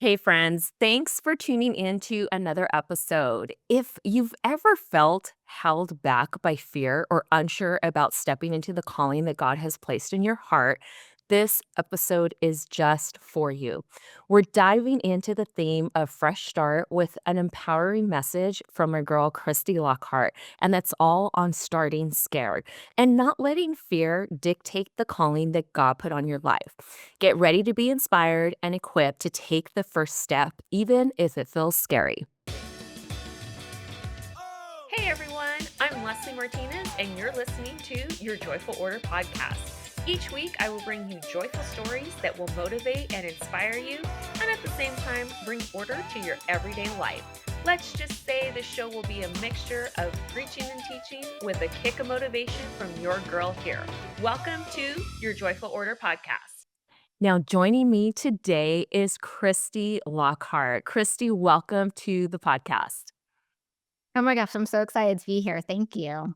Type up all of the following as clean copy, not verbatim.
Hey, friends, thanks for tuning in to another episode. If you've ever felt held back by fear or unsure about stepping into the calling that God has placed in your heart, this episode is just for you. We're diving into the theme of fresh start with an empowering message from our girl, Christy Lockhart, and that's all on starting scared and not letting fear dictate the calling that God put on your life. Get ready to be inspired and equipped to take the first step, even if it feels scary. Hey everyone, I'm Leslie Martinez, and you're listening to your Joyful Order podcast. Each week, I will bring you joyful stories that will motivate and inspire you, and at the same time, bring order to your everyday life. Let's just say the show will be a mixture of preaching and teaching with a kick of motivation from your girl here. Welcome to your Joyful Order podcast. Now, joining me today is Christy Lockhart. Christy, welcome to the podcast. Oh my gosh, I'm so excited to be here. Thank you.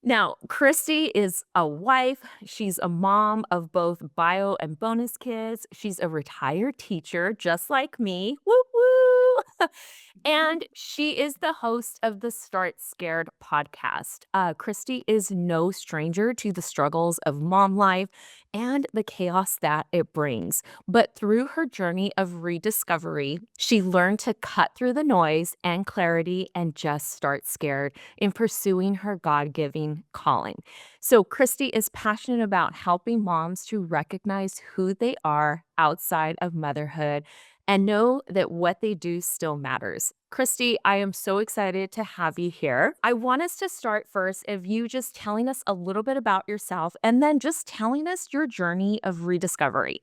Now, Christy is a wife. She's a mom of both bio and bonus kids. She's a retired teacher, just like me. Woo woo. And she is the host of the Start Scared podcast. Christy is no stranger to the struggles of mom life and the chaos that it brings. But through her journey of rediscovery, she learned to cut through the noise and clarity and just start scared in pursuing her God giving calling. So, Christy is passionate about helping moms to recognize who they are outside of motherhood and know that what they do still matters. Christy, I am so excited to have you here. I want us to start first of you just telling us a little bit about yourself and then just telling us your journey of rediscovery.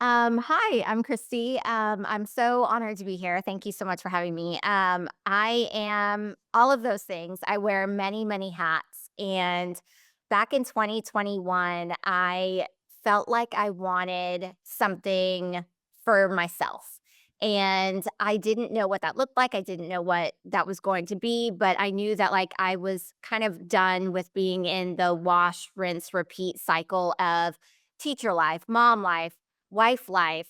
Hi, I'm Christy. I'm so honored to be here. Thank you so much for having me. I am all of those things. I wear many, many hats. And back in 2021, I felt like I wanted something for myself. And I didn't know what that looked like. I didn't know what that was going to be, but I knew that like I was kind of done with being in the wash, rinse, repeat cycle of teacher life, mom life, wife life,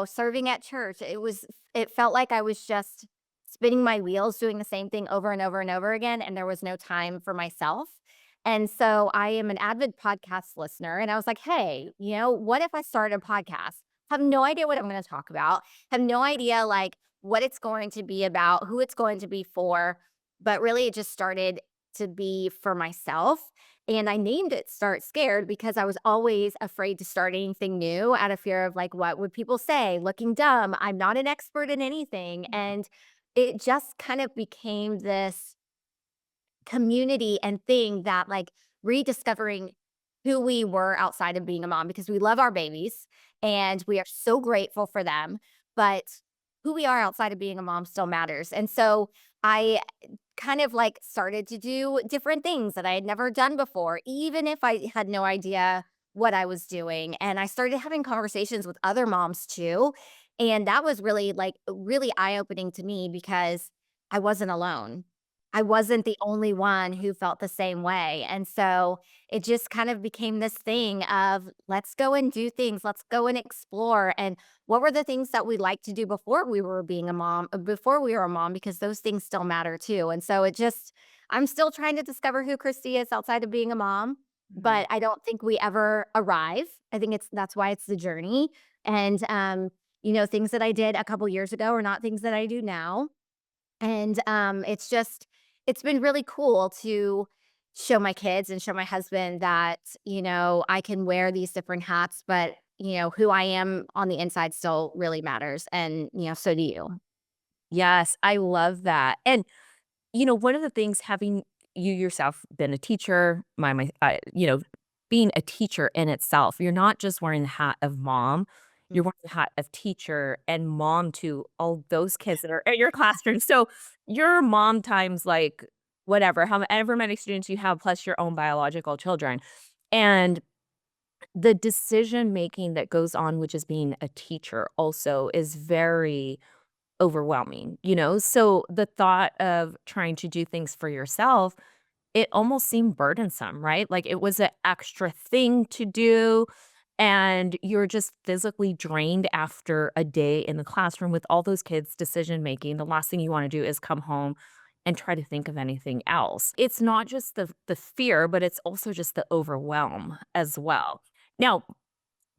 serving at church. It felt like I was just spinning my wheels doing the same thing over and over and over again, and there was no time for myself. And so I am an avid podcast listener, and I was like, "Hey, what if I started a podcast? Have no idea what I'm going to talk about. Have no idea like what it's going to be about, who it's going to be for, but really it just started to be for myself." And I named it Start Scared because I was always afraid to start anything new out of fear of like, what would people say? Looking dumb. I'm not an expert in anything. And it just kind of became this community and thing that like rediscovering who we were outside of being a mom because we love our babies and we are so grateful for them. But who we are outside of being a mom still matters. And so I kind of like started to do different things that I had never done before, even if I had no idea what I was doing. And I started having conversations with other moms too. And that was really like really eye opening to me because I wasn't alone. I wasn't the only one who felt the same way. And so it just kind of became this thing of let's go and do things, let's go and explore. And what were the things that we liked to do before we were being a mom, before we were a mom, because those things still matter too. And so I'm still trying to discover who Christy is outside of being a mom, Mhm. but I don't think we ever arrive. I think that's why it's the journey. And, things that I did a couple years ago are not things that I do now. And, it's been really cool to show my kids and show my husband that, I can wear these different hats, but, who I am on the inside still really matters. And, so do you. Yes, I love that. And one of the things having you yourself been a teacher, being a teacher in itself, you're not just wearing the hat of mom, you're wearing the hat of teacher and mom to all those kids that are in your classroom. So your mom times like whatever, however many students you have, plus your own biological children. And the decision making that goes on, which is being a teacher also is very overwhelming, you know? So the thought of trying to do things for yourself, it almost seemed burdensome, right? Like it was an extra thing to do. and you're just physically drained after a day in the classroom with all those kids decision making. The last thing you want to do is come home and try to think of anything else. It's not just the fear, but it's also just the overwhelm as well. Now,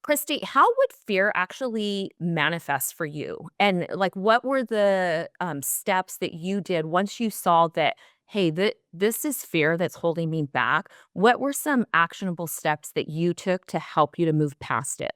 Christy, how would fear actually manifest for you? And like, what were the steps that you did once you saw that, hey, this is fear that's holding me back? What were some actionable steps that you took to help you to move past it?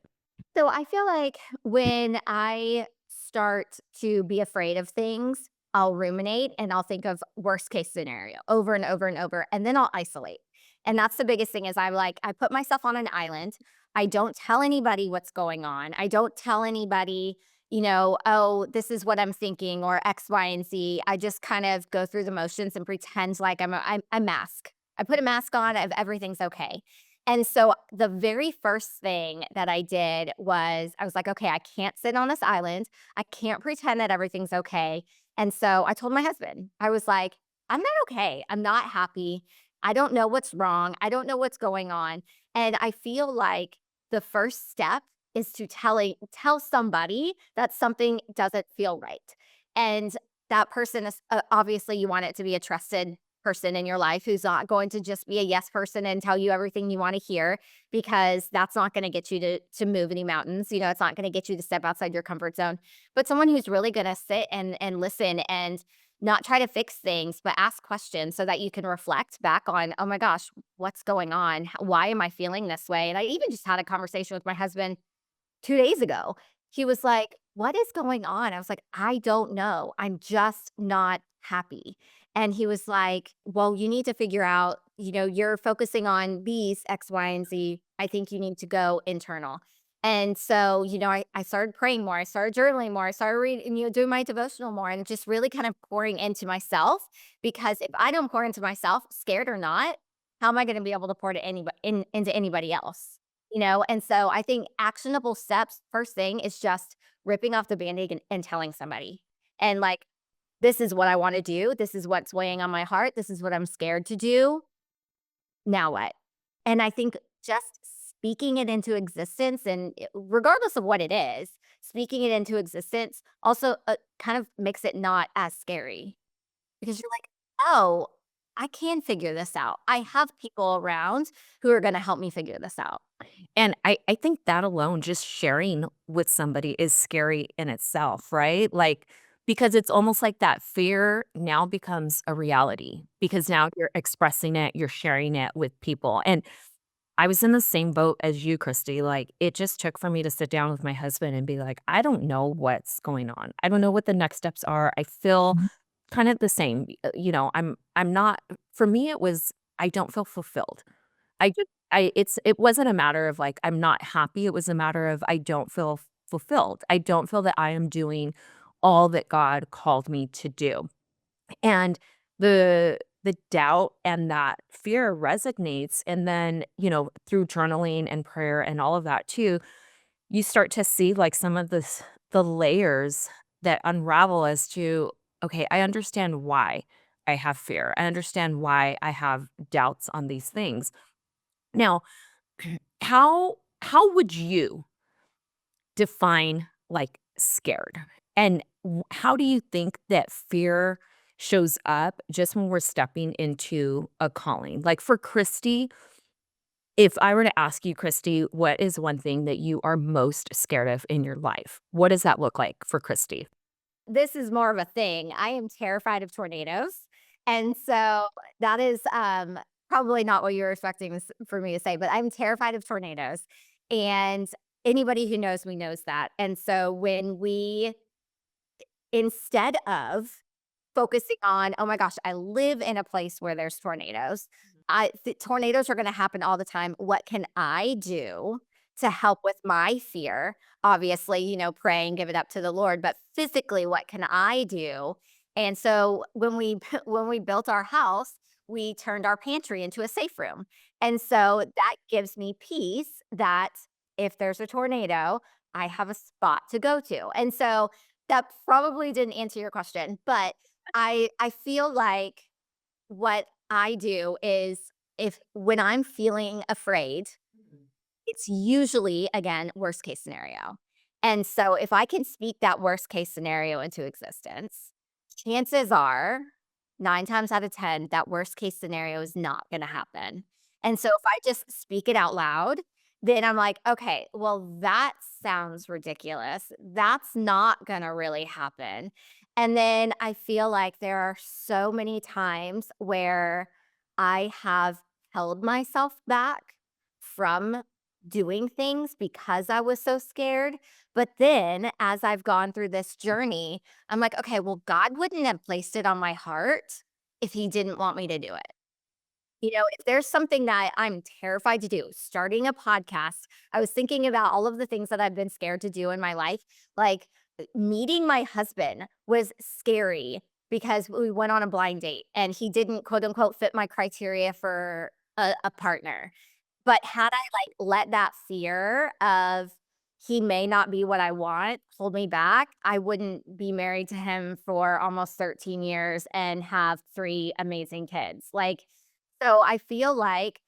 So I feel like when I start to be afraid of things, I'll ruminate and I'll think of worst case scenario over and over and over, and then I'll isolate. And that's the biggest thing is I put myself on an island. I don't tell anybody what's going on. I don't tell anybody, oh, this is what I'm thinking or X, Y, and Z. I just kind of go through the motions and pretend like I'm a mask. I put a mask on of everything's okay. And so the very first thing that I did was I was like, okay, I can't sit on this island. I can't pretend that everything's okay. And so I told my husband, I was like, I'm not okay. I'm not happy. I don't know what's wrong. I don't know what's going on. And I feel like the first step is to tell somebody that something doesn't feel right. And that person is obviously you want it to be a trusted person in your life who's not going to just be a yes person and tell you everything you want to hear because that's not going to get you to move any mountains. It's not going to get you to step outside your comfort zone. But someone who's really going to sit and listen and not try to fix things, but ask questions so that you can reflect back on, oh my gosh, what's going on? Why am I feeling this way? And I even just had a conversation with my husband 2 days ago. He was like, "What is going on?" I was like, "I don't know. I'm just not happy." And he was like, "Well, you need to figure out, you're focusing on these X, Y, and Z. I think you need to go internal." And so, I started praying more. I started journaling more. I started reading, doing my devotional more and just really kind of pouring into myself because if I don't pour into myself, scared or not, how am I going to be able to pour to into anybody else? And so I think actionable steps, first thing is just ripping off the band-aid and telling somebody. And like, this is what I want to do. This is what's weighing on my heart. This is what I'm scared to do. Now what? And I think just speaking it into existence and regardless of what it is, speaking it into existence also kind of makes it not as scary because you're like, oh, I can figure this out. I have people around who are going to help me figure this out. And I think that alone, just sharing with somebody is scary in itself, right? Like, because it's almost like that fear now becomes a reality because now you're expressing it, you're sharing it with people. And I was in the same boat as you, Christy. Like, it just took for me to sit down with my husband and be like, I don't know what's going on. I don't know what the next steps are. I feel kind of the same. I'm not, for me, it was, I don't feel fulfilled. It wasn't a matter of, like, I'm not happy, it was a matter of I don't feel fulfilled. I don't feel that I am doing all that God called me to do. And the doubt and that fear resonates, and then, through journaling and prayer and all of that too, you start to see, like, some of the layers that unravel as to, "Okay, I understand why I have fear. I understand why I have doubts on these things." Now, how would you define, like, scared? And how do you think that fear shows up just when we're stepping into a calling? Like, for Christy, if I were to ask you, Christy, what is one thing that you are most scared of in your life? What does that look like for Christy? This is more of a thing. I am terrified of tornadoes. And so that is probably not what you're expecting for me to say, but I'm terrified of tornadoes. And anybody who knows me knows that. And so instead of focusing on, "Oh my gosh, I live in a place where there's tornadoes. Tornadoes are gonna happen all the time. What can I do to help with my fear?" Obviously, pray and give it up to the Lord, but physically, what can I do? And so when we when we built our house, we turned our pantry into a safe room. And so that gives me peace that if there's a tornado, I have a spot to go to. And so that probably didn't answer your question, but I feel like what I do is if when I'm feeling afraid, It's usually, again, worst case scenario. And so if I can speak that worst case scenario into existence, chances are 9 times out of 10, that worst case scenario is not gonna happen. And so if I just speak it out loud, then I'm like, "Okay, well, that sounds ridiculous. That's not gonna really happen." And then I feel like there are so many times where I have held myself back from doing things because I was so scared. But then as I've gone through this journey, I'm like, okay, well, God wouldn't have placed it on my heart if He didn't want me to do it. If there's something that I'm terrified to do, starting a podcast, I was thinking about all of the things that I've been scared to do in my life. Like meeting my husband was scary because we went on a blind date and he didn't quote unquote fit my criteria for a partner. But had I, like, let that fear of he may not be what I want hold me back, I wouldn't be married to him for almost 13 years and have 3 amazing kids. Like, so I feel like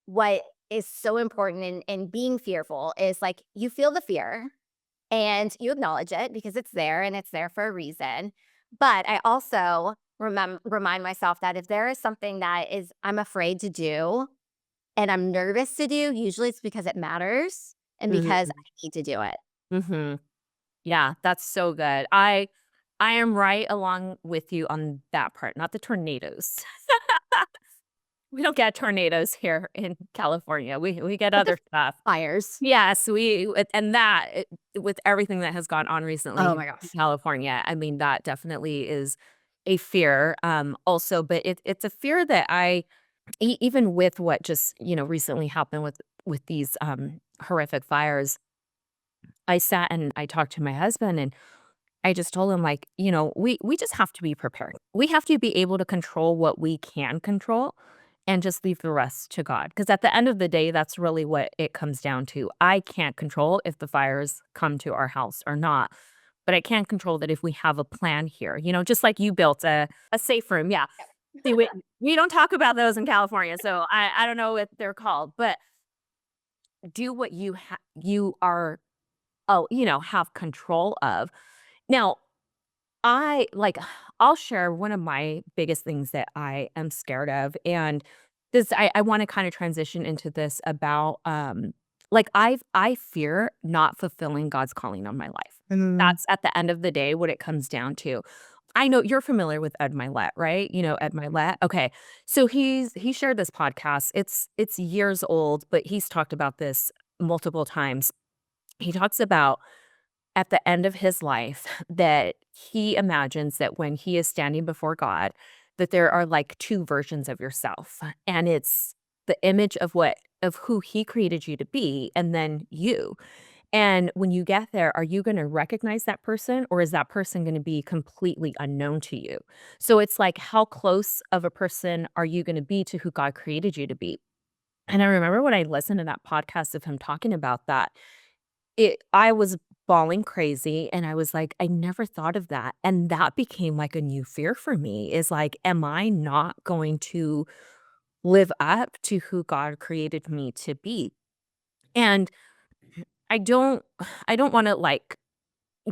what is so important in being fearful is, like, you feel the fear and you acknowledge it because it's there and it's there for a reason. But I also remind myself that if there is something that is I'm afraid to do, and I'm nervous to do, usually it's because it matters and because Mhm, I need to do it. mhm. Yeah, that's so good. I am right along with you on that part, not the tornadoes. We don't get tornadoes here in California. We get But the other stuff. fires. Yes, and that with everything that has gone on recently Oh in my gosh. California, I mean, that definitely is a fear, also, but it's a fear that even with what just, recently happened with these, horrific fires, I sat and I talked to my husband, and I just told him, like, we just have to be prepared. We have to be able to control what we can control and just leave the rest to God. Because at the end of the day, that's really what it comes down to. I can't control if the fires come to our house or not, but I can control that if we have a plan here, just like you built a safe room. Yeah. See, we don't talk about those in California, so I don't know what they're called, but do what you are, have control of. Now, I'll share one of my biggest things that I am scared of, and I wanna kinda transition into this about, I fear not fulfilling God's calling on my life. Mm. That's at the end of the day what it comes down to. I know you're familiar with Ed Milet, right? You know Ed Milet? Okay. So he shared this podcast. It's years old, but he's talked about this multiple times. He talks about at the end of his life that he imagines that when he is standing before God, that there are like 2 versions of yourself, and it's the image of who he created you to be, and then you. And when you get there, are you gonna recognize that person, or is that person gonna be completely unknown to you? So it's like, how close of a person are you gonna be to who God created you to be? And I remember when I listened to that podcast of him talking about that, I was bawling crazy, and I was like, "I never thought of that," and that became, like, a new fear for me, is like, am I not going to live up to who God created me to be? And I don't I don't wanna, like,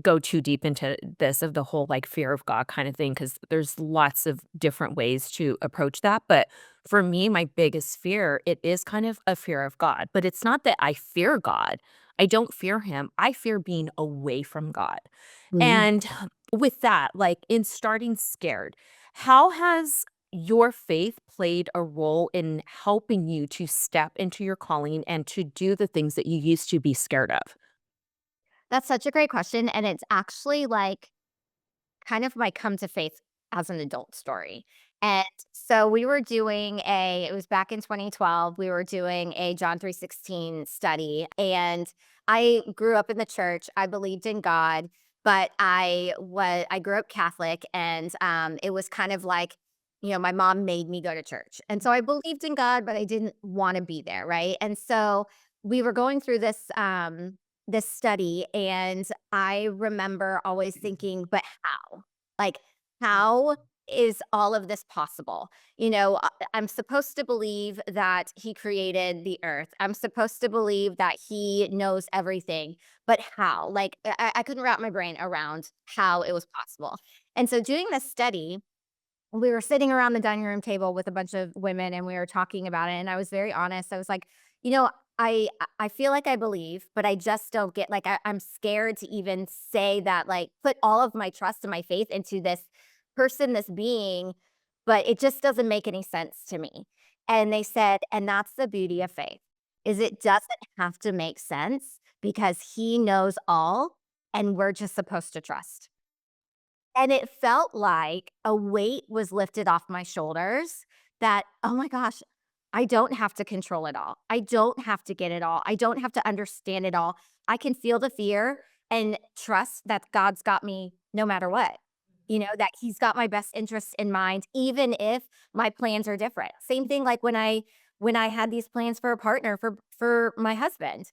go too deep into this of the whole, like, fear of God kind of thing, because there's lots of different ways to approach that, but for me, my biggest fear, it is kind of a fear of God, but it's not that I fear God. I don't fear him. I fear being away from God. Mhm. And with that, like, in starting scared, how has your faith played a role in helping you to step into your calling and to do the things that you used to be scared of? That's such a great question, and it's actually, like, kind of my come to faith as an adult story. And so we were doing it was back in 2012, we were doing a John 3:16 study, and I grew up in the church, I believed in God, but I grew up Catholic, and, it was kind of like, my mom made me go to church. And so I believed in God, but I didn't wanna be there, right? And so we were going through this study, and I remember always thinking, "But how?" Like, "How is all of this possible? I'm supposed to believe that he created the earth. I'm supposed to believe that he knows everything, but how? Like, I couldn't wrap my brain around how it was possible. And so, doing this study, we were sitting around the dining room table with a bunch of women and we were talking about it, and I was very honest. I was like, "You know, I feel like I believe, but I just don't get like I'm scared to even say that like put all of my trust and my faith into this person, this being, but it just doesn't make any sense to me." And they said, "And that's the beauty of faith. Is it doesn't have to make sense because he knows all and we're just supposed to trust." And it felt like a weight was lifted off my shoulders that, "Oh my gosh, I don't have to control it all. I don't have to get it all. I don't have to understand it all. I can feel the fear and trust that God's got me no matter what." That he's got my best interests in mind, even if my plans are different. Same thing like when I had these plans for a partner for my husband.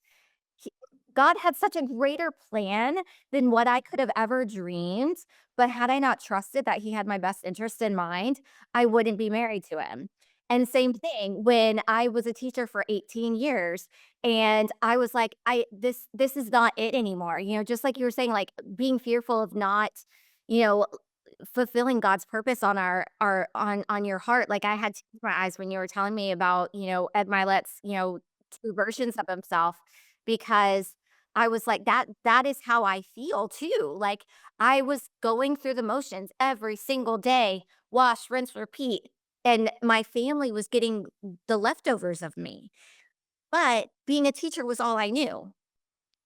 He God had such a greater plan than what I could have ever dreamed, but had I not trusted that he had my best interest in mind, I wouldn't be married to him. And same thing when I was a teacher for 18 years and I was like, this is not it anymore. Just like you were saying, like being fearful of not, you know, fulfilling God's purpose on on your heart. Like I had tears in my eyes when you were telling me about, Ed Milet's, two versions of himself because I was like, that is how I feel too. Like I was going through the motions every single day, wash, rinse, repeat. And my family was getting the leftovers of me. But being a teacher was all I knew.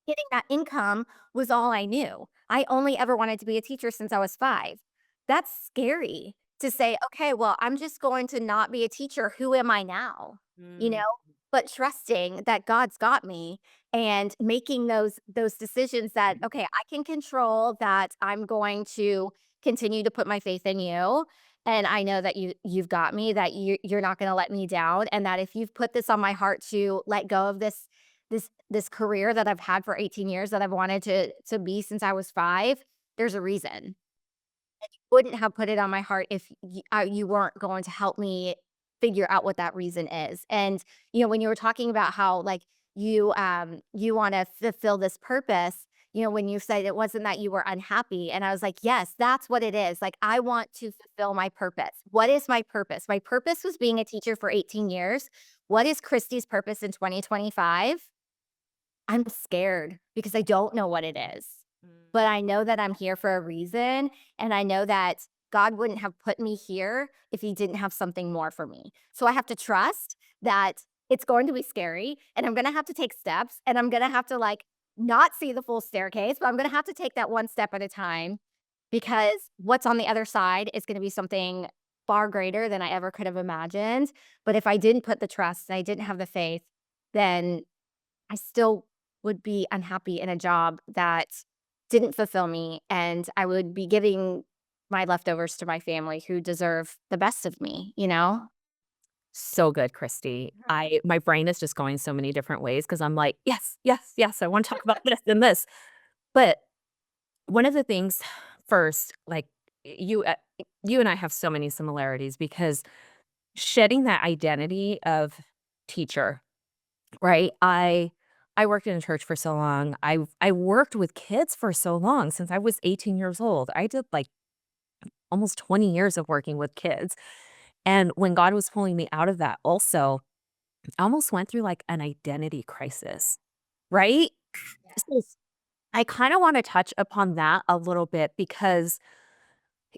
Getting that income was all I knew. I only ever wanted to be a teacher since I was 5. That's scary to say, "Okay, well, I'm just going to not be a teacher. Who am I now?" You know? Mm. But trusting that God's got me and making those decisions that, "Okay, I can control that I'm going to continue to put my faith in you, and I know that you've got me, that you're not gonna let me down, and that if you've put this on my heart to let go of this career that I've had for 18 years that I've wanted to be since I was 5, there's a reason. Wouldn't have put it on my heart if you weren't going to help me figure out what that reason is." And, when you were talking about how, like, you wanna fulfill this purpose, when you said it wasn't that you were unhappy, and I was like, "Yes, that's what it is." Like, I want to fulfill my purpose. What is my purpose? My purpose was being a teacher for 18 years. What is Christy's purpose in 2025? I'm scared because I don't know what it is, Mm. but I know that I'm here for a reason, and I know that God wouldn't have put me here if he didn't have something more for me. So I have to trust that it's going to be scary, and I'm gonna have to take steps, and I'm gonna have to, like, not see the full staircase, but I'm gonna have to take that one step at a time because what's on the other side is gonna be something far greater than I ever could have imagined. But if I didn't put the trust and I didn't have the faith, then I still would be unhappy in a job that didn't fulfill me, and I would be giving my leftovers to my family who deserve the best of me, you know? So good, Christy. My brain is just going so many different ways because I'm like, "Yes, yes, yes, I wanna talk about this and this." But one of the things first, like, you, uh, you and I have so many similarities because shedding that identity of teacher, right? I worked in a church for so long. I worked with kids for so long since I was 18 years old. I did, like, almost 20 years of working with kids, and when God was pulling me out of that also, I almost went through, like, an identity crisis, right? So I kinda wanna touch upon that a little bit because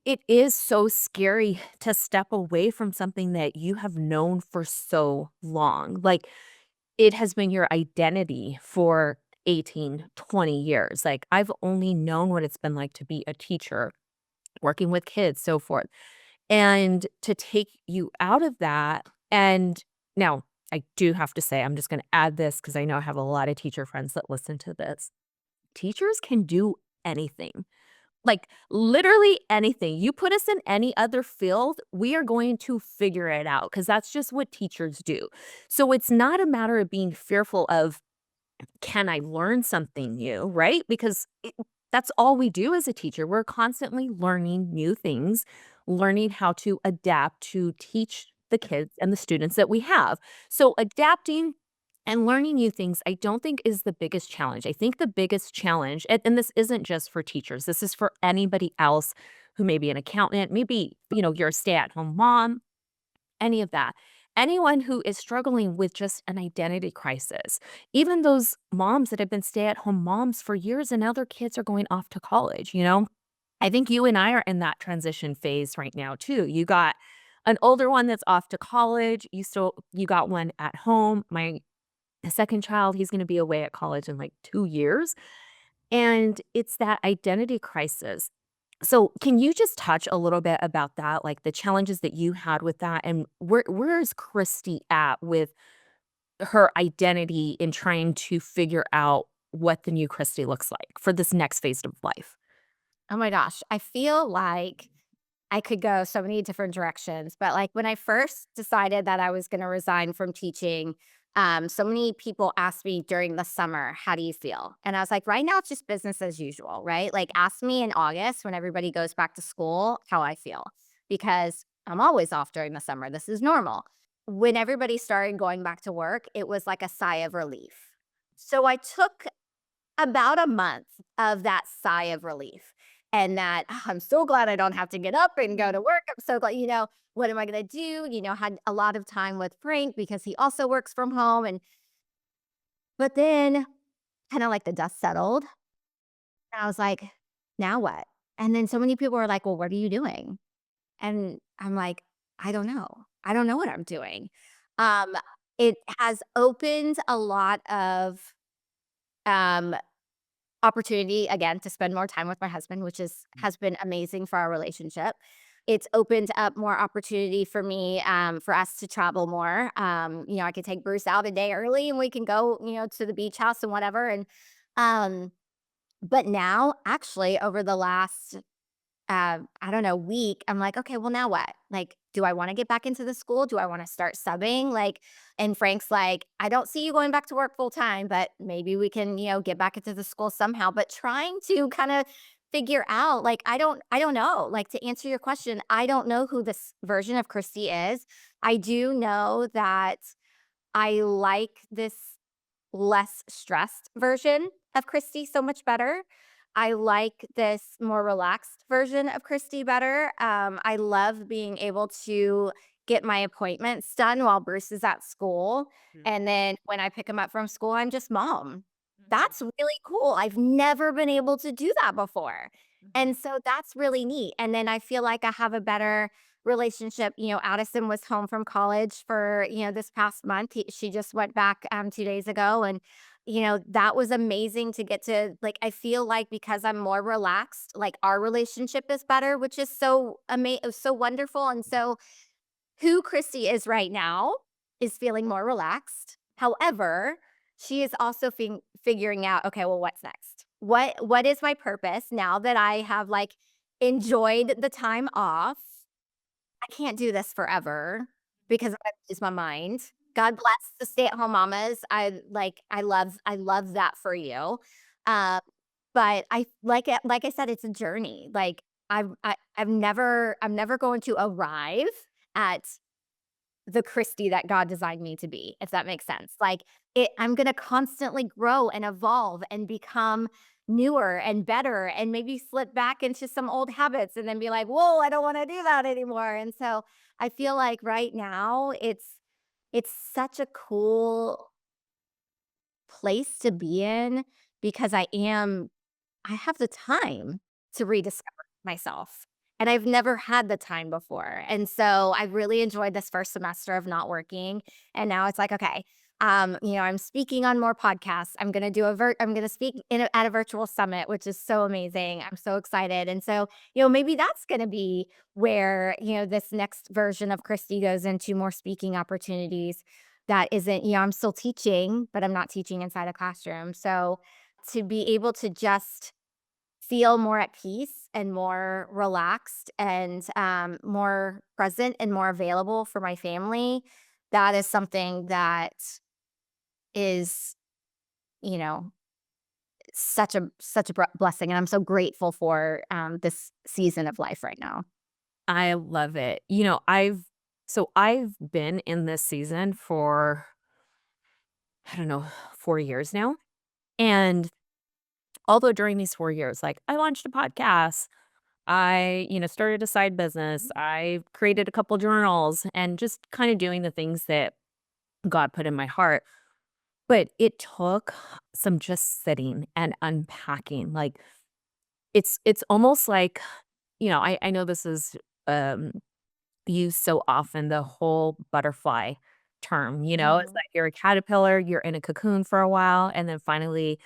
it is so scary to step away from something that you have known for so long. Like, it has been your identity for 18, 20 years. Like, I've only known what it's been like to be a teacher, working with kids, so forth. And to take you out of that, and now I do have to say, I'm just gonna add this because I know I have a lot of teacher friends that listen to this. Teachers can do anything. Like, literally anything. You put us in any other field, we are going to figure it out because that's just what teachers do. So it's not a matter of being fearful of, "Can I learn something new?" Right? Because that's all we do as a teacher. We're constantly learning new things, learning how to adapt to teach the kids and the students that we have. So adapting and learning new things, I don't think is the biggest challenge. I think the biggest challenge, and this isn't just for teachers, this is for anybody else who may be an accountant, maybe, you're a stay-at-home mom, any of that. Anyone who is struggling with just an identity crisis, even those moms that have been stay-at-home moms for years and now their kids are going off to college. I think you and I are in that transition phase right now too. You got an older one that's off to college. You got one at home. My second child, he's gonna be away at college in like 2 years, and it's that identity crisis. So, can you just touch a little bit about that, like the challenges that you had with that, and where is Christy at with her identity in trying to figure out what the new Christy looks like for this next phase of life? Oh my gosh, I feel like I could go so many different directions, but, like, when I first decided that I was gonna resign from teaching, so many people asked me during the summer, "How do you feel?" And I was like, "Right now, it's just business as usual," right? Like, ask me in August when everybody goes back to school how I feel, because I'm always off during the summer, this is normal. When everybody started going back to work, it was like a sigh of relief. So I took about a month of that sigh of relief, and that, "Ah, I'm so glad I don't have to get up and go to work. I'm so glad, what am I gonna do?" Had a lot of time with Frank because he also works from home. But then kind of like the dust settled. And I was like, now what? And then so many people were like, well, what are you doing? And I'm like, I don't know. I don't know what I'm doing. Um, it has opened a lot of um opportunity again to spend more time with my husband, which has been amazing for our relationship. It's opened up more opportunity for me, for us to travel more. I could take Bruce out a day early and we can go, to the beach house and whatever. And um, but now, actually, over the last I don't know, week, I'm like, okay, well, now what? Like, do I want to get back into the school? Do I want to start subbing? Like, and Frank's like, I don't see you going back to work full time, but maybe we can, get back into the school somehow. But trying to kind of figure out, like, I don't know. Like, to answer your question, I don't know who this version of Christy is. I do know that I like this less stressed version of Christy so much better. I like this more relaxed version of Christy better. I love being able to get my appointments done while Bruce is at school. Mhm, And then when I pick him up from school, I'm just mom. mhm, That's really cool. I've never been able to do that before. mhm, And so that's really neat. And then I feel like I have a better relationship. Addison was home from college for, this past month. She just went back 2 days ago. And that was amazing to get to, like, I feel like because I'm more relaxed, like our relationship is better, which is so so wonderful. And so who Christy is right now is feeling more relaxed. However, she is also figuring out, okay, well, what's next? What is my purpose now that I have, like, enjoyed the time off? I can't do this forever because I'm gonna lose my mind. God bless the stay-at-home mamas. I love that for you. Um, but I like I said, it's a journey. Like, I'm never going to arrive at the Christy that God designed me to be, if that makes sense. Like, I'm gonna constantly grow and evolve and become newer and better and maybe slip back into some old habits and then be like, whoa, I don't want to do that anymore. And so I feel like right now it's such a cool place to be in because I have the time to rediscover myself, and I've never had the time before, and so I really enjoyed this first semester of not working, and now it's like, okay, I'm speaking on more podcasts. I'm gonna speak at a virtual summit, which is so amazing. I'm so excited, and so, maybe that's gonna be where, this next version of Christy goes into more speaking opportunities that isn't, I'm still teaching, but I'm not teaching inside a classroom, so to be able to just feel more at peace and more relaxed and, more present and more available for my family, that is something that is, you know, such a blessing, and I'm so grateful for, this season of life right now. I love it. I've been in this season for, I don't know, 4 years now, and although during these 4 years, like, I launched a podcast, started a side business, I created a couple journals, and just kinda doing the things that God put in my heart, but it took some just sitting and unpacking, like, it's almost like, I know this is, um used so often, the whole butterfly term, it's Mhm. like you're a caterpillar, you're in a cocoon for a while, and then finally,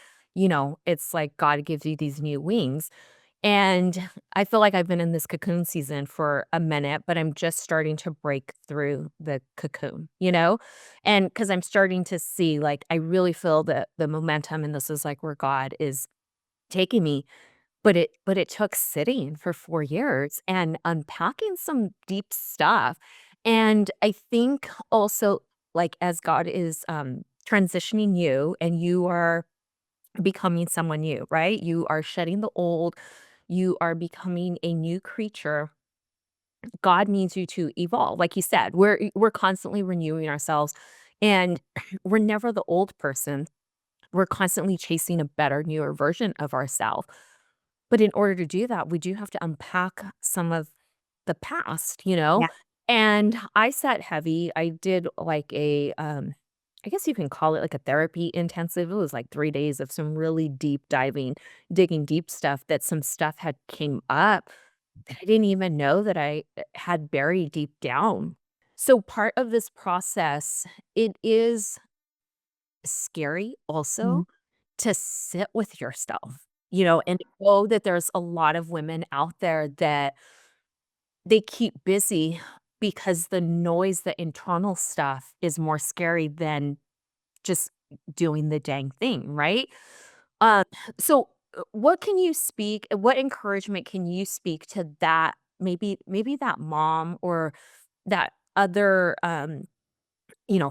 it's like God gives you these new wings. And I feel like I've been in this cocoon season for a minute, but I'm just starting to break through the cocoon, And because I'm starting to see, like, I really feel the momentum, and this is like where God is taking me, but it took sitting for 4 years and unpacking some deep stuff, and I think also, like, as God is, transitioning you and you are becoming someone new, right? You are shedding the old, you are becoming a new creature. God needs you to evolve, like you said, we're constantly renewing ourselves, and we're never the old person. We're constantly chasing a better, newer version of ourselves. But in order to do that, we do have to unpack some of the past, Yeah. And I sat heavy. I did like I guess you can call it like a therapy intensive. It was like 3 days of some really deep diving, digging deep stuff, that some stuff had came up that I didn't even know that I had buried deep down. So part of this process, it is scary Mhm. also to sit with yourself, and know that there's a lot of women out there that they keep busy because the noise, the internal stuff is more scary than just doing the dang thing, right? Uh, what encouragement can you speak to that, maybe that mom or that other,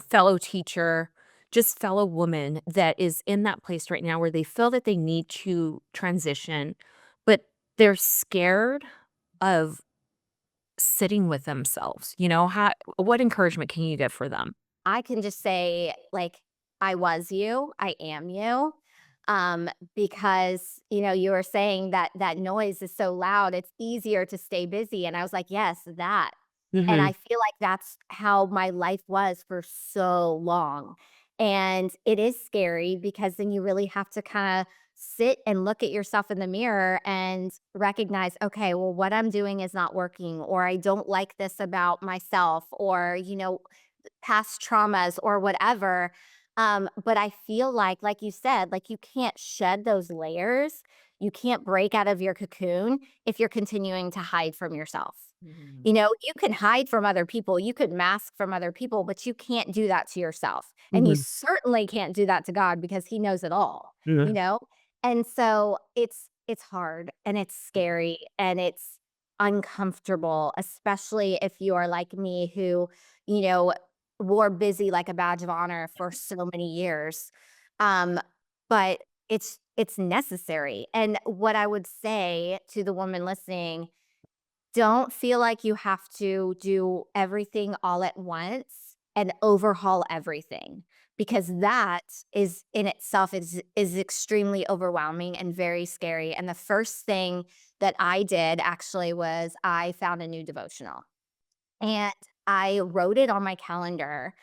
fellow teacher, just fellow woman that is in that place right now where they feel that they need to transition, but they're scared of sitting with themselves, what encouragement can you give for them? I can just say, like, I was you, I am you. Because, you were saying that that noise is so loud, it's easier to stay busy. And I was like, yes, that. And I Mhm, feel like that's how my life was for so long. And it is scary because then you really have to kind of sit and look at yourself in the mirror and recognize, okay, well, what I'm doing is not working, or I don't like this about myself, or, past traumas or whatever. But I feel like you said, like you can't shed those layers. You can't break out of your cocoon if you're continuing to hide from yourself. mhm, You can hide from other people, you could mask from other people, but you can't do that to yourself. And you mhm, certainly can't do that to God because he knows it all, you yeah, know? And so it's hard and it's scary and it's uncomfortable, especially if you are like me who, you know, wore busy like a badge of honor for so many years. Um, but it's necessary. And what I would say to the woman listening, don't feel like you have to do everything all at once and overhaul everything, because that is in itself is extremely overwhelming and very scary. And the first thing that I did actually was I found a new devotional. And I wrote it on my calendar,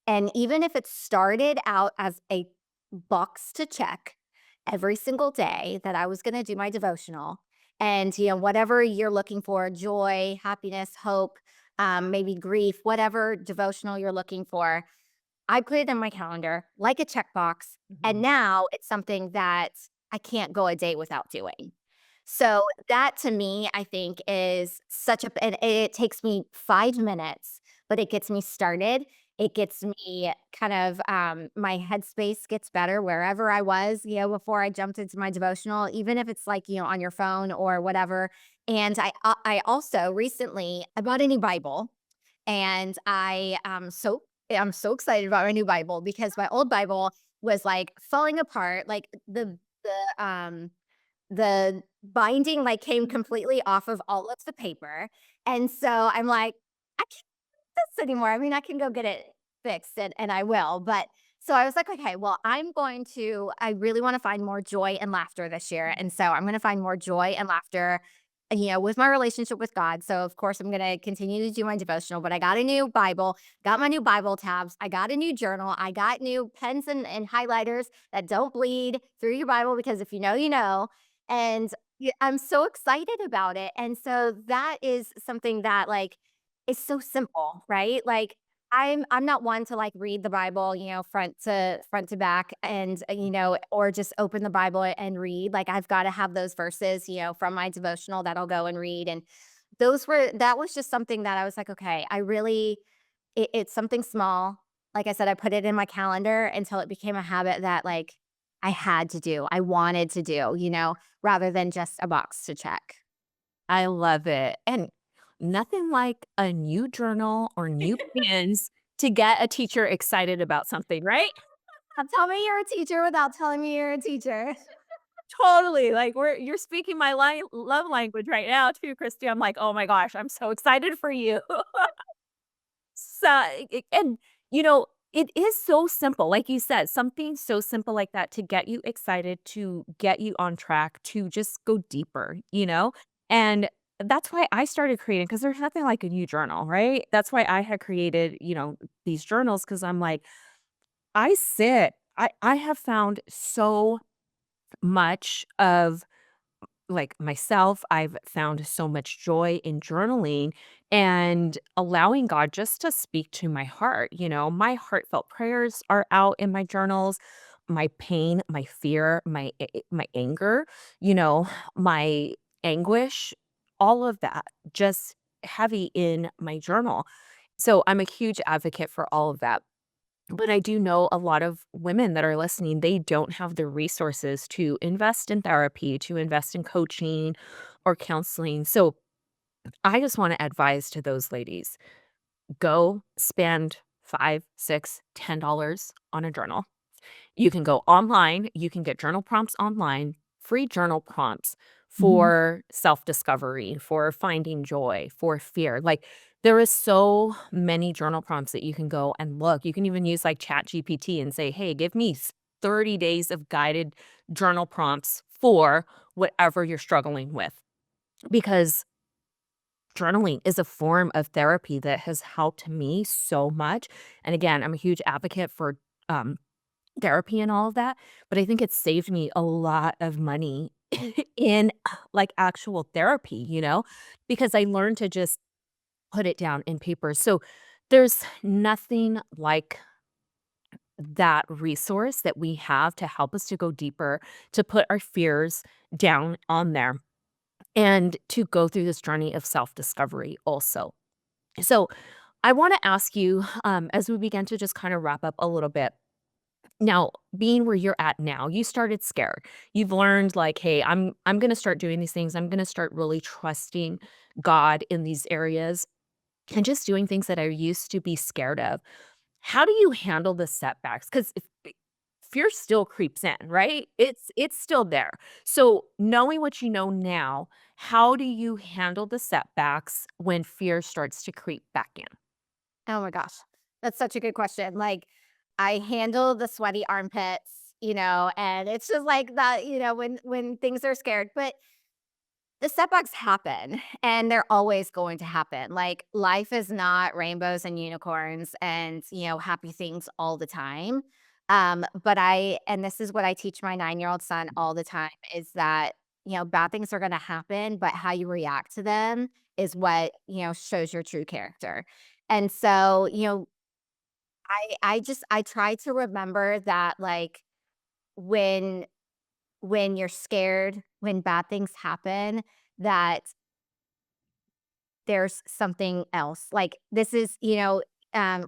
and even if it started out as a box to check every single day that I was gonna do my devotional, and, whatever you're looking for, joy, happiness, hope, maybe grief, whatever devotional you're looking for, I put it in my calendar like a checkbox, and mhm, now it's something that I can't go a day without doing. So that to me, I think is such a and it takes me 5 minutes, but it gets me started. It gets me kind of, my headspace gets better wherever I was, before I jumped into my devotional, even if it's like, on your phone or whatever. And I also recently I bought a new Bible, and I'm so excited about my new Bible because my old Bible was, like, falling apart, like, the the binding, like, came completely off of all of the paper, and so I'm like, "I can't do this anymore." I mean, I can go get it fixed, and I will, but so I was like, "Okay, well, I really wanna find more joy and laughter this year, and so I'm gonna find more joy and laughter, with my relationship with God." So, of course, I'm gonna continue to do my devotional, but I got a new Bible, got my new Bible tabs, I got a new journal, I got new pens and highlighters that don't bleed through your Bible because if you know, you know, and I'm so excited about it. And so that is something that like is so simple, right? Like I'm not one to like read the Bible, front to back and or just open the Bible and read. Like I've got to have those verses, from my devotional that I'll go and read. And that was just something that I was like, okay, it's something small. Like I said, I put it in my calendar until it became a habit that, like, I had to do, I wanted to do, rather than just a box to check. I love it, and nothing like a new journal or new pens to get a teacher excited about something, right? Tell me you're a teacher without telling me you're a teacher. Totally, like, you're speaking my love language right now too, Christy. I'm like, "Oh my gosh, I'm so excited for you." So, and, it is so simple, like you said, something so simple like that to get you excited, to get you on track, to just go deeper, And that's why I started creating because there's nothing like a new journal, right? That's why I had created, these journals because 'cause I'm like, I have found so much of like myself, I've found so much joy in journaling and allowing God just to speak to my heart. My heartfelt prayers are out in my journals. My pain, my fear, my anger, you know, my anguish, all of that just heavy in my journal. So I'm a huge advocate for all of that. But I do know a lot of women that are listening, they don't have the resources to invest in therapy, to invest in coaching or counseling. So I just want to advise to those ladies, go spend 5, 6, $10 on a journal. You can go online, you can get journal prompts online, free journal prompts Mhm. for self-discovery, for finding joy, for fear. Like there is so many journal prompts that you can go and look. You can even use like ChatGPT and say, "Hey, give me 30 days of guided journal prompts for whatever you're struggling with." Because journaling is a form of therapy that has helped me so much. And again, I'm a huge advocate for um therapy and all of that, but I think it saved me a lot of money in, like, actual therapy, because I learned to just put it down in paper. So, there's nothing like that resource that we have to help us to go deeper, to put our fears down on there, and to go through this journey of self-discovery also. So, I wanna ask you, as we begin to just kinda wrap up a little bit. Now, being where you're at now, you started scared. You've learned like, "Hey, I'm gonna start doing these things. I'm gonna start really trusting God in these areas and just doing things that I used to be scared of." How do you handle the setbacks? Because fear still creeps in, right? It's still there. So, knowing what you know now, how do you handle the setbacks when fear starts to creep back in? Oh my gosh. That's such a good question. Like, I handle the sweaty armpits, and it's just like that, when things are scared. But the setbacks happen and they're always going to happen. Like, life is not rainbows and unicorns and, happy things all the time. And this is what I teach my 9-year-old son all the time is that, bad things are going to happen, but how you react to them is what, shows your true character. And so, I try to remember that like when you're scared, when bad things happen, that there's something else. Like this is,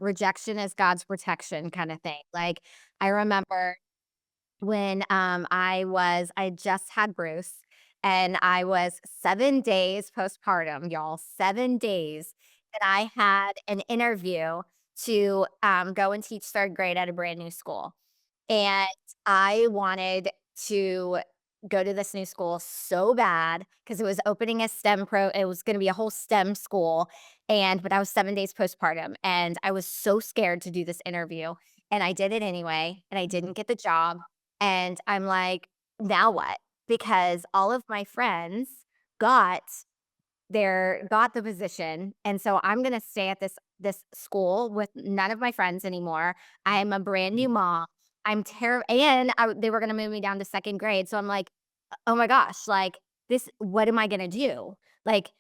rejection is God's protection kind of thing. Like I remember when I just had Bruce and I was 7 days postpartum, y'all, 7 days. And I had an interview to go and teach third grade at a brand new school. And I wanted to go to this new school so bad because it was opening a STEM it was gonna be a whole STEM school, but I was 7 days postpartum, and I was so scared to do this interview, and I did it anyway, and I didn't get the job, and I'm like, "Now what?" Because all of my friends got got the position, and so I'm gonna stay at this school with none of my friends anymore. I'm a brand new mom. I'm and they were gonna move me down to 2nd grade, so I'm like, "Oh my gosh, like, this what am I gonna do?" Like,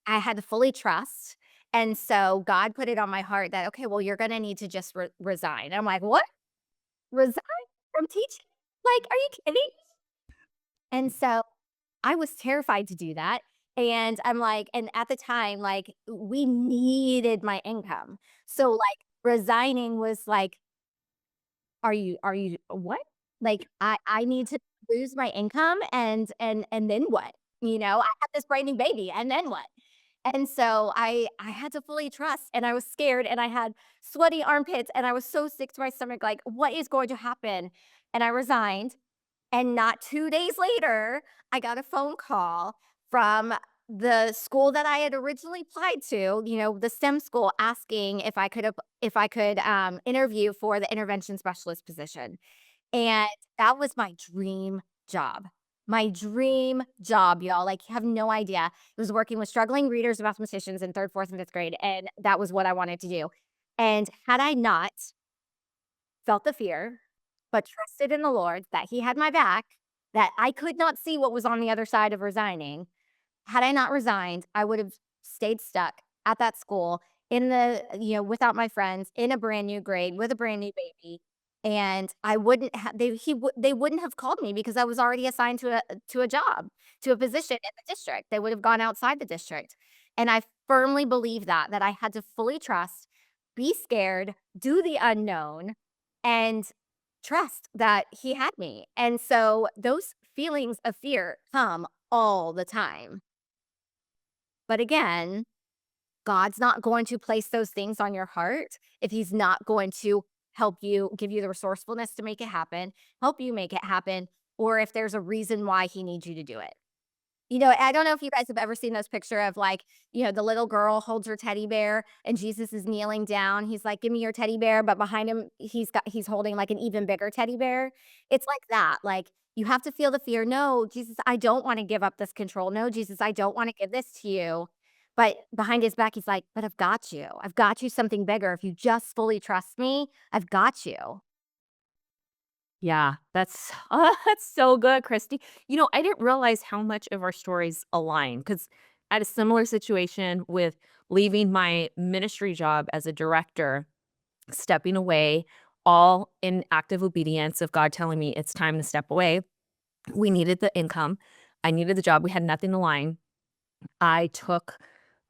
I had to fully trust, and so God put it on my heart that, "Okay, well, you're gonna need to just resign." I'm like, "What? Resign from teaching? Like, are you kidding?" And so I was terrified to do that, and I'm like and at the time, like, we needed my income. So, like, resigning was like, "Are you what?" Like, I need to lose my income and then what? You know, I have this brand new baby, and then what? And so I had to fully trust, and I was scared, and I had sweaty armpits, and I was so sick to my stomach, like, "What is going to happen?" And I resigned, and not 2 days later, I got a phone call from the school that I had originally applied to, the STEM school, asking if I could interview for the intervention specialist position. And that was my dream job. My dream job, y'all. Like, you have no idea. It was working with struggling readers and mathematicians in 3rd, 4th, and 5th grade, and that was what I wanted to do. And had I not felt the fear, but trusted in the Lord that He had my back, that I could not see what was on the other side of resigning. Had I not resigned, I would have stayed stuck at that school without my friends, in a brand new grade with a brand new baby. And I wouldn't have, they wouldn't have called me because I was already assigned to a job, to a position in the district. They would have gone outside the district. And I firmly believe that I had to fully trust, be scared, do the unknown, and trust that He had me. And so those feelings of fear come all the time. But again, God's not going to place those things on your heart if He's not going to help you, give you the resourcefulness to make it happen, help you make it happen, or if there's a reason why He needs you to do it. I don't know if you guys have ever seen those picture of, like, the little girl holds her teddy bear and Jesus is kneeling down. He's like, "Give me your teddy bear," but behind him, he's holding, like, an even bigger teddy bear. It's like that. Like, you have to feel the fear. "No, Jesus, I don't wanna give up this control. No, Jesus, I don't wanna give this to you." But behind his back, he's like, "But I've got you. I've got you something bigger. If you just fully trust me, I've got you." Yeah, that's that's so good, Christy. I didn't realize how much of our stories align because I had a similar situation with leaving my ministry job as a director, stepping away, all in active obedience of God telling me it's time to step away. We needed the income. I needed the job. We had nothing to line. I took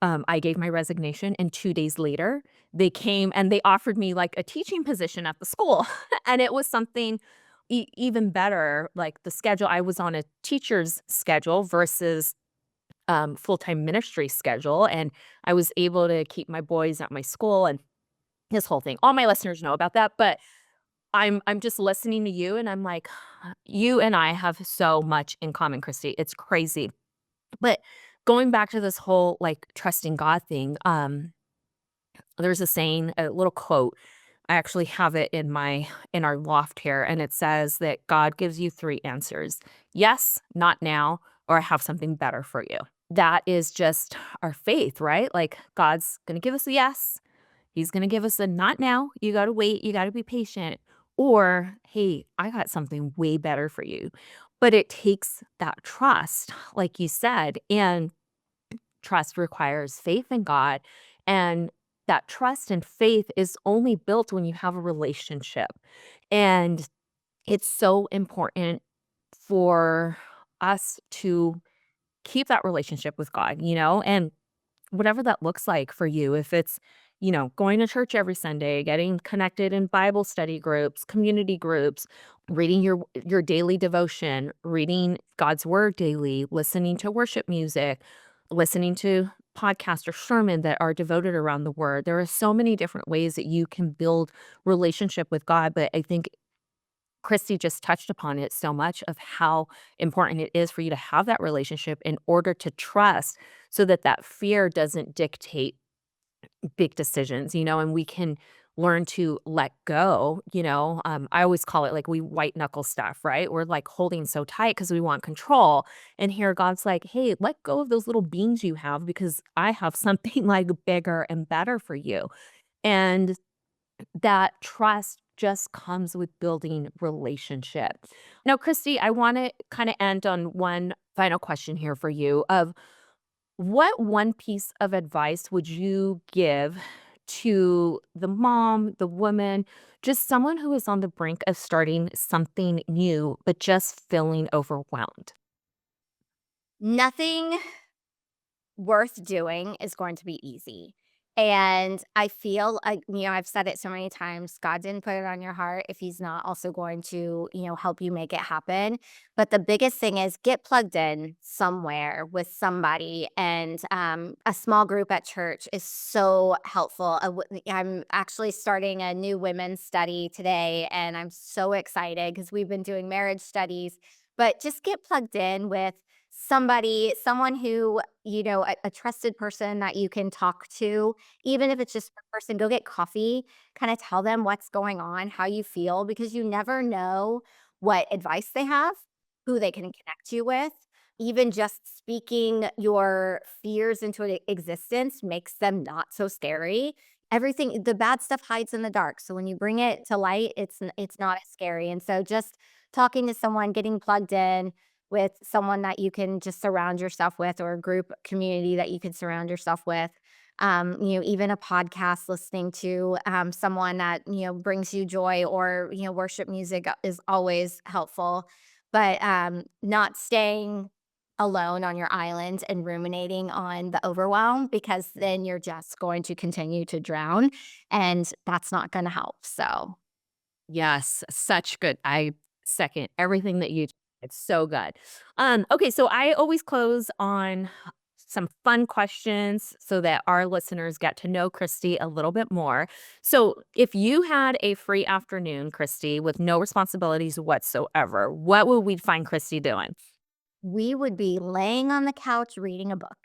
I gave my resignation, and 2 days later, they came and they offered me, like, a teaching position at the school, and it was something even better, like, the schedule I was on a teacher's schedule versus, full-time ministry schedule, and I was able to keep my boys at my school and this whole thing. All my listeners know about that, but I'm just listening to you, and I'm like, "You and I have so much in common, Christy. It's crazy." But going back to this whole, like, trusting God thing, there's a saying, a little quote. I actually have it in our loft here, and it says that God gives you 3 answers. Yes, not now, or I have something better for you. That is just our faith, right? Like, God's gonna give us a yes. He's gonna give us a not now, you gotta wait, you gotta be patient, or, "Hey, I got something way better for you." But it takes that trust, like you said, and trust requires faith in God, and that trust and faith is only built when you have a relationship, and it's so important for us to keep that relationship with God, and whatever that looks like for you, if it's, going to church every Sunday, getting connected in Bible study groups, community groups, reading your daily devotion, reading God's word daily, listening to worship music, listening to podcasts or sermon that are devoted around the word. There are so many different ways that you can build relationship with God, but I think Christy just touched upon it so much of how important it is for you to have that relationship in order to trust so that that fear doesn't dictate big decisions, and we can learn to let go. I always call it like we white knuckle stuff, right? We're like holding so tight because we want control. And here God's like, hey, let go of those little beans you have because I have something like bigger and better for you. And that trust just comes with building relationship. Now, Christy, I want to kind of end on one final question here for you of what one piece of advice would you give to the mom, the woman, just someone who is on the brink of starting something new, but just feeling overwhelmed? Nothing worth doing is going to be easy. And I feel like, I've said it so many times, God didn't put it on your heart if he's not also going to, help you make it happen. But the biggest thing is get plugged in somewhere with somebody. And a small group at church is so helpful. I'm actually starting a new women's study today, and I'm so excited because we've been doing marriage studies. But just get plugged in with someone who, a trusted person that you can talk to, even if it's just one person, go get coffee, kind of tell them what's going on, how you feel, because you never know what advice they have, who they can connect you with. Even just speaking your fears into existence makes them not so scary. Everything, the bad stuff hides in the dark. So when you bring it to light, it's not as scary. And so just talking to someone, getting plugged in with someone that you can just surround yourself with, or a group community that you can surround yourself with. Even a podcast, listening to someone that, brings you joy, or, worship music is always helpful. But not staying alone on your island and ruminating on the overwhelm, because then you're just going to continue to drown, and that's not going to help. So, Yes, such good. I second everything that you it's so good. Okay, so I always close on some fun questions so that our listeners get to know Christy a little bit more. So, if you had a free afternoon, Christy, with no responsibilities whatsoever, what would we find Christy doing? we would be laying on the couch reading a book.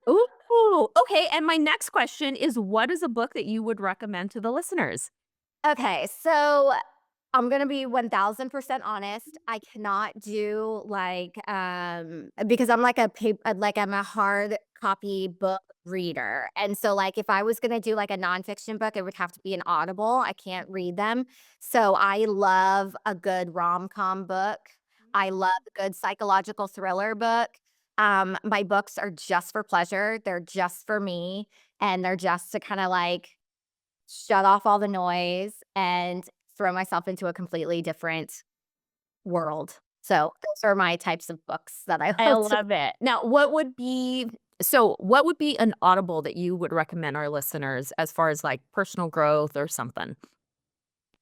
Ooh, okay. And my next question is, what is a book that you would recommend to the listeners? Okay, so I'm gonna be 1000% honest. I cannot do because I'm like I'm a hard copy book reader. And so like if I was gonna do like a nonfiction book, it would have to be an Audible. I can't read them. So I love a good rom-com book. I love a good psychological thriller book. My books are just for pleasure. They're just for me. And they're just to kind of like shut off all the noise and throw myself into a completely different world. So, those are my types of books that I I love to. love it. Now, what would be an audible that you would recommend our listeners as far as, like, personal growth or something?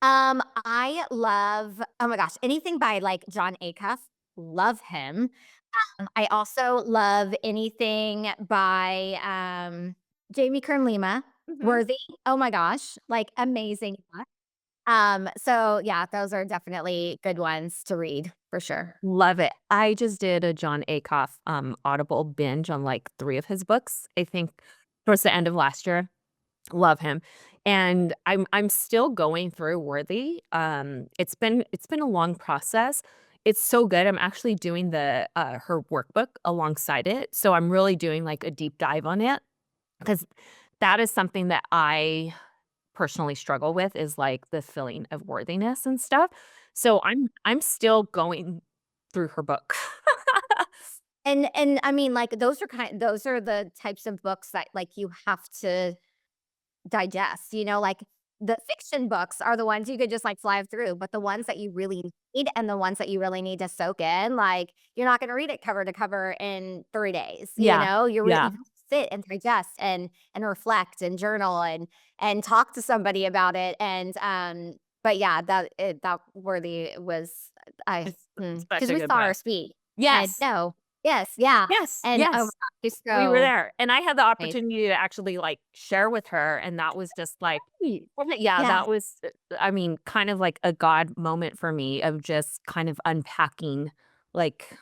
I love, oh my gosh, anything by, like, John Acuff, love him. I also love anything by, Jamie Kern Lima, Mhm. Worthy. Oh my gosh, like, amazing book. So yeah, those are definitely good ones to read for sure. Love it. I just did a John Acuff, Audible binge on, like, 3 of his books, I think towards the end of last year. Love him. And I'm still going through Worthy. It's been a long process. It's so good. I'm actually doing her workbook alongside it. So I'm really doing like a deep dive on it because that is something that I personally struggle with is like the feeling of worthiness and stuff. So I'm still going through her book. And I mean, like, those are the types of books that, like, you have to digest, like, the fiction books are the ones you could just, like, fly through, but the ones that you really need, and the ones that you really need to soak in, like, you're not gonna read it cover to cover in 3 days, Yeah. You Yeah. have to sit and digest and reflect and journal and talk to somebody about it, and, but yeah, that Worthy was I It's such because a we good saw book. our speed, and Yes. no. Yes, yeah, Yes, and, oh my yes. gosh, she's We were so there, and I had the amazing. opportunity to actually, like, share with her, and that was just like yeah, Yes, that was, I mean, kind of like a God moment for me of just kind of unpacking, like,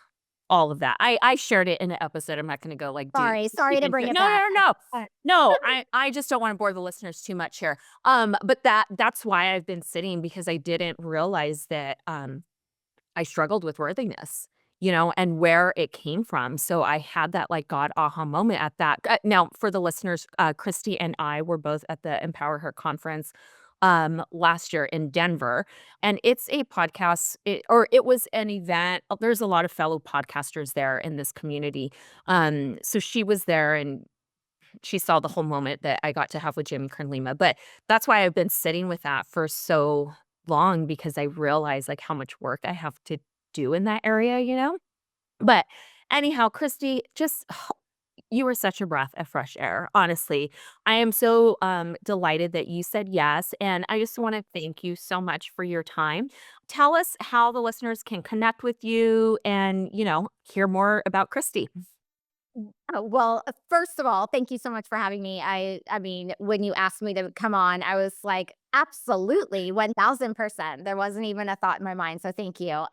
all of that. I shared it in an episode, I'm not gonna go, like, do sorry deep to into bring it. it No, back. no, no, no. But No, I just don't wanna bore the listeners too much here. But that's why I've been sitting because I didn't realize that, I struggled with worthiness, and where it came from. So I had that like God aha moment at that. Now, for the listeners, Christy and I were both at the Empower Her conference last year in Denver, and it's a podcast, or it was an event. There's a lot of fellow podcasters there in this community. So she was there, and she saw the whole moment that I got to have with Jimmy Kernlima. But that's why I've been sitting with that for so long because I realize, like, how much work I have to do in that area? But anyhow, Christy, just you were such a breath of fresh air, honestly. I am so, delighted that you said yes, and I just wanna thank you so much for your time. Tell us how the listeners can connect with you and, hear more about Christy. oh, well, first of all, thank you so much for having me. I mean, when you asked me to come on, I was like, absolutely, 1000%. There wasn't even a thought in my mind, so thank you.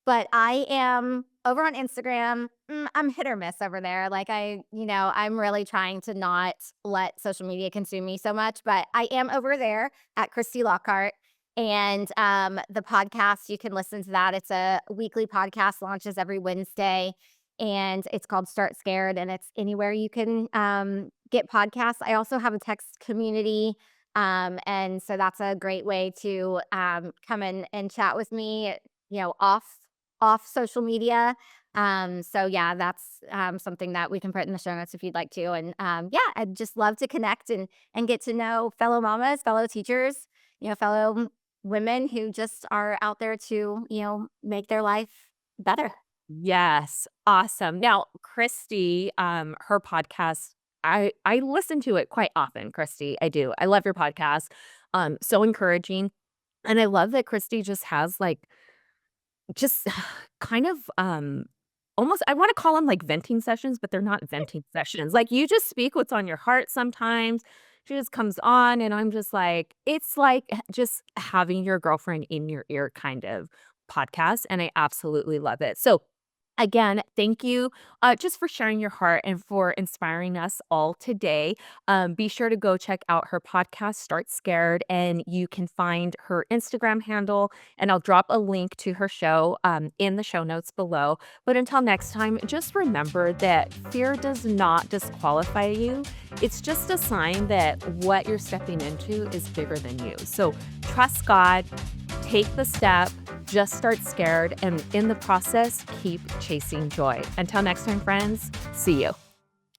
But I am over on Instagram. I'm hit or miss over there. Like I'm really trying to not let social media consume me so much, but I am over there at Christy Lockhart. And the podcast, you can listen to that. It's a weekly podcast, launches every Wednesday, and it's called Start Scared, and it's anywhere you can get podcasts. I also have a text community, and so that's a great way to come in and chat with me, off social media. So yeah, that's something that we can put in the show notes if you'd like to. And yeah, I'd just love to connect and get to know fellow mamas, fellow teachers, fellow women who just are out there to make their life better. Yes, awesome. Now, Christy, her podcast, I listen to it quite often, Christy. I do. I love your podcast. So encouraging. And I love that Christy just has like just kind of almost I want to call them like venting sessions, but they're not venting sessions. Like you just speak what's on your heart sometimes. She just comes on and I'm just like, it's like just having your girlfriend in your ear kind of podcast. And I absolutely love it. So again, thank you just for sharing your heart and for inspiring us all today. Be sure to go check out her podcast, Start Scared, and you can find her Instagram handle. And I'll drop a link to her show in the show notes below. But until next time, just remember that fear does not disqualify you. It's just a sign that what you're stepping into is bigger than you. So trust God, take the step, just start scared, and in the process, keep chasing joy. Until next time, friends, see you.